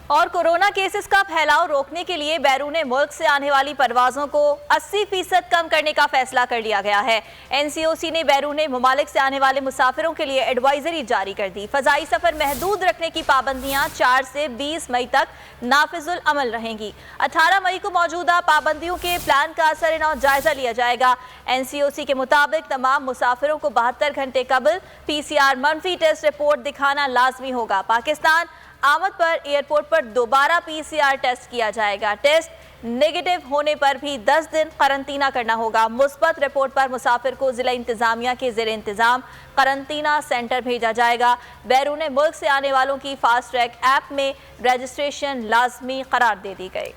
और corona cases का फैलाव रोकने के लिए बैरून मुल्क से आने वाली परवाजों को 80% कम करने का फैसला कर लिया गया है। एनसीओसी ने बैरून ममालिक से आने वाले मुसाफिरों के लिए एडवाइजरी जारी कर दी। फजाई सफर महदूद रखने की पाबंदियां 4 से 20 मई तक नाफिजुल अमल रहेंगी। 18 मई को मौजूदा पाबंदियों के प्लान का असर जायजा लिया जाएगा। एनसीओसी के मुताबिक तमाम मुसाफिरों को 72 घंटे कबल PCR मनफी टेस्ट रिपोर्ट दिखाना लाजमी होगा। पाकिस्तान आमद पर एयरपोर्ट पर दोबारा PCR टेस्ट किया जाएगा। टेस्ट नेगेटिव होने पर भी 10 दिन करंतना करना होगा। मुस्बत रिपोर्ट पर मुसाफिर को जिला इंतजामिया के ज़ेरे इंतजाम करंतना सेंटर भेजा जाएगा। बैरून मुल्क से आने वालों की फास्ट ट्रैक ऐप में रजिस्ट्रेशन लाजमी करार दे दी गई।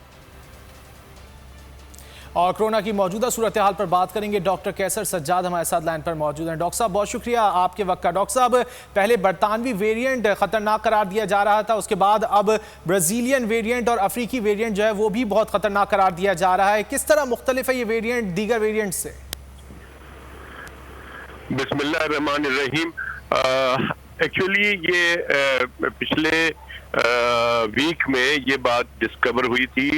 और कोरोना की मौजूदा सूरत हाल पर बात करेंगे। डॉक्टर कैसर सज्जाद हमारे साथ लाइन पर मौजूद हैं। डॉक्टर साहब, बहुत शुक्रिया आपके वक्त का। डॉक्टर साहब, पहले बरतानवी वेरिएंट खतरनाक करार दिया जा रहा था, उसके बाद अब ब्राजीलियन वेरिएंट और अफ्रीकी वेरिएंट जो है वो भी बहुत खतरनाक करार दिया जा रहा है। किस तरह मुख्तलिफ है ये वेरिएंट दीगर वेरिएंट से? बिस्मिल्लाहिर्रहमानिर्रहीम। एक्चुअली ये पिछले वीक में ये बात डिस्कवर हुई थी।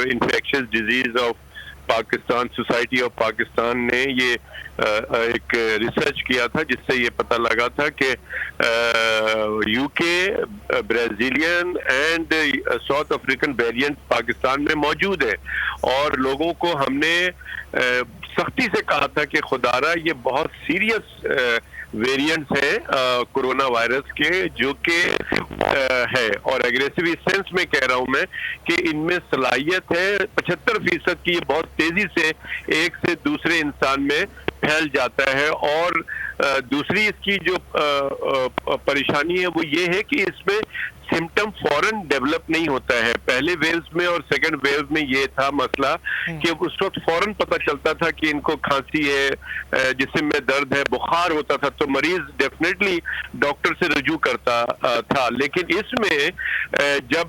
Infectious disease of Pakistan society of Pakistan ने ये एक रिसर्च किया था, जिससे ये पता लगा था कि UK, Brazilian and south African variant Pakistan में मौजूद है। और लोगों को हमने सख्ती से कहा था कि खुदारा ये बहुत सीरियस वेरिएंट्स हैं कोरोना वायरस के, जो कि है और एग्रेसिव इस सेंस में कह रहा हूं मैं कि इनमें सलाहियत है 75% की, ये बहुत तेजी से एक से दूसरे इंसान में फैल जाता है। और दूसरी इसकी जो परेशानी है वो ये है कि इसमें सिम्टम फौरन डेवलप नहीं होता है। पहले वेव्स में और सेकंड वेव में ये था मसला कि उस वक्त फौरन पता चलता था कि इनको खांसी है, जिस्म में दर्द है, बुखार होता था, तो मरीज डेफिनेटली डॉक्टर से रुजू करता था। लेकिन इसमें जब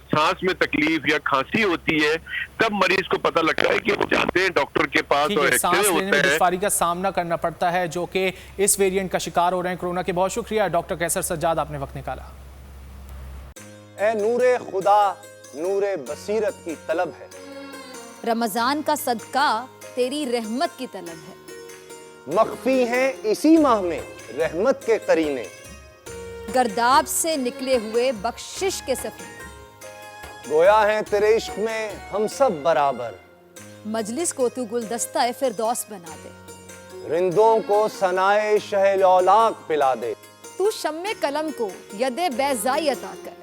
सांस में तकलीफ या खांसी होती है तब मरीज को पता लगता है कि वो जाते हैं डॉक्टर के पास और एक्सरे होता है। दुश्वारी का सामना करना पड़ता है, जो कि इस वेरिएंट का शिकार हो रहे हैं कोरोना के। बहुत शुक्रिया डॉक्टर कैसर सज्जाद, आपने वक्त निकाला। ए नूरे खुदा नूरे बसीरत की तलब है, रमजान का सदका तेरी रहमत की तलब है। मख्फी हैं इसी माह में रहमत के करीने, गर्दाब से निकले हुए बख्शिश के सफर, गोया है तेरे इश्क में हम सब बराबर। मजलिस को तू गुलदस्ता फिरदौस बना दे, रिंदों को सनाए शहलौलाक पिला दे, तू शम्मे कलम को यदे बैज़ाई अता कर,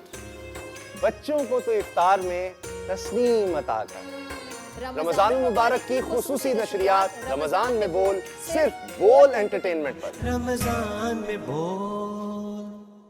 बच्चों को तो इफ्तार में तस्नीम अता कर। रमजान मुबारक की खुसूसी नशरियात रमजान में बोल, सिर्फ बोल एंटरटेनमेंट पर। रमजान में बोल।